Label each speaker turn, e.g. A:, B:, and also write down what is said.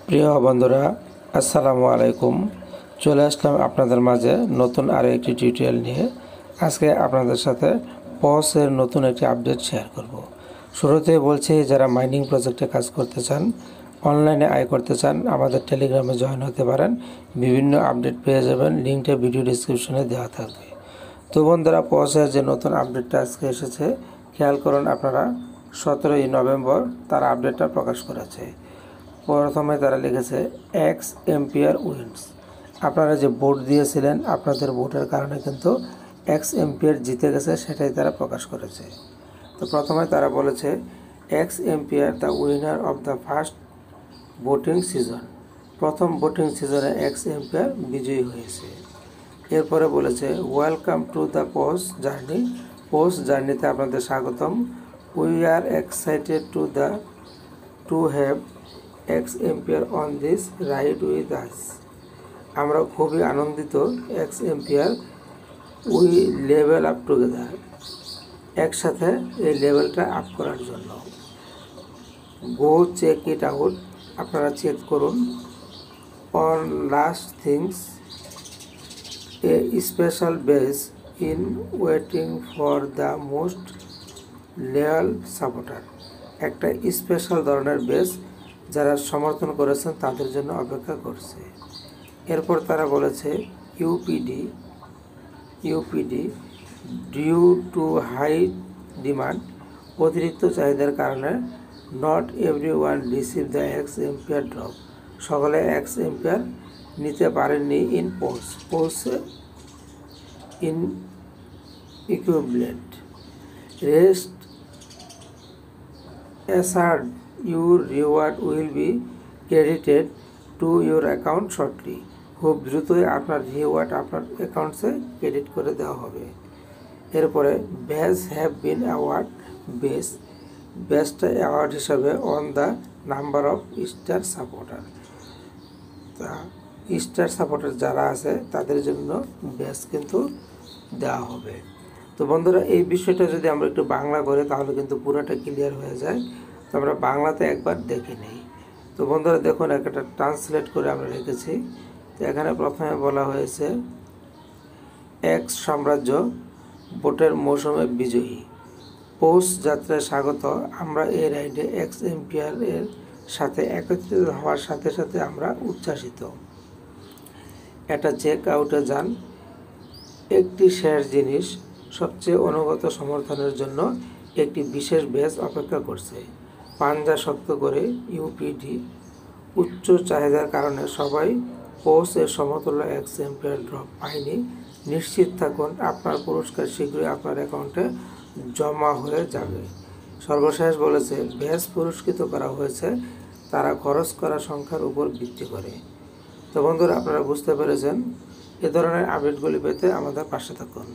A: প্রিয় বন্ধুরা, আসসালামু আলাইকুম। চলে আসলাম আপনাদের মাঝে নতুন আরও একটি টিউটোরিয়াল নিয়ে। আজকে আপনাদের সাথে পসের নতুন একটি আপডেট শেয়ার করব। শুরুতে বলছি, যারা মাইনিং প্রজেক্টে কাজ করতে চান, অনলাইনে আয় করতে চান, আমাদের টেলিগ্রামে জয়েন হতে পারেন। বিভিন্ন আপডেট পেয়ে যাবেন, লিঙ্কটা ভিডিও ডিসক্রিপশনে দেওয়া থাকবে। তো বন্ধুরা, পসের যে নতুন আপডেটটা আজকে এসেছে, খেয়াল করুন আপনারা, 17ই নভেম্বর তার আপডেটটা প্রকাশ করেছে। প্রথমে তারা লিখেছে এক্স এম্পিয়ার উইন্স। আপনারা যে ভোট দিয়েছিলেন, আপনাদের ভোটের কারণে কিন্তু এক্স এম্পিয়ার জিতে গেছে, সেটাই তারা প্রকাশ করেছে। তো প্রথমে তারা বলেছে X Empire the winner of the first voting season. প্রথম ভোটিং সিজনে এক্স এম্পিয়ার বিজয়ী হয়েছে। এরপরে বলেছে welcome to the post journey. Post জার্নিতে আপনাদের স্বাগতম। We are excited to have X Empire on this ride with us. আমরা খুবই আনন্দিত X Empire we level up together, একসাথে এই লেভেলটা আপ করার জন্য। গো চেক ইট আউট, আপনারা চেক করুন। On last things, a special base in waiting for the most loyal supporter. একটা স্পেশাল ধরনের বেস যারা সমর্থন করেছেন তাদের জন্য অপেক্ষা করছে। এরপর তারা বলেছে UPD due to high demand, অতিরিক্ত চাহিদার কারণে not everyone receive the X Empire drop. সকলে এক্স এম্পিয়ার নিতে পারেননি ইন পোলসে in equivalent rest assured your reward will be credited to your account shortly. খুব দ্রুতই আপনার রিওয়ার্ড আপনার অ্যাকাউন্টসে ক্রেডিট করে দেওয়া হবে। এরপরে ব্যাজ হ্যাভ বিন অ্যাওয়ার্ড বেস্টটা অ্যাওয়ার্ড হিসাবে on the number of star supporter. তা স্টার সাপোর্টার যারা আছে তাদের জন্য ব্যাজ কিন্তু দেওয়া হবে। তো বন্ধুরা, এই বিষয়টা যদি আমরা একটু বাংলা করে তাহলে কিন্তু পুরোটা ক্লিয়ার হয়ে যায়। তো আমরা বাংলাতে একবার দেখে নিই। তো বন্ধুরা দেখুন, একটা ট্রান্সলেট করে আমরা রেখেছি। তো এখানে প্রথমে বলা হয়েছে এক্স সাম্রাজ্য ভোটের মৌসুমে বিজয়ী। পৌষ যাত্রায় স্বাগত। আমরা এই রাইডে এক্স এম্পিয়ারের সাথে একত্রিত হওয়ার সাথে সাথে আমরা উচ্ছ্বাসিত। একটা চেক আউটে যান। একটি শেষ জিনিস, সবচেয়ে অনুগত সমর্থনের জন্য একটি বিশেষ ব্যাচ অপেক্ষা করছে। পাঞ্জা শক্ত করে ইউপিডি। উচ্চ চাহিদার কারণে সবাই পোস এর সমতুল্য এক্স এম্পিয়ার ড্রপ পায়নি। নিশ্চিত থাকুন আপনার পুরস্কার শীঘ্রই আপনার অ্যাকাউন্টে জমা হয়ে যাবে। সর্বশেষ বলেছে ব্যাচ পুরস্কৃত করা হয়েছে তারা খরচ করা সংখ্যার উপর ভিত্তি করে। তো বন্ধুরা, আপনারা বুঝতে পেরেছেন। এ ধরনের আপডেটগুলি পেতে আমাদের পাশে থাকুন।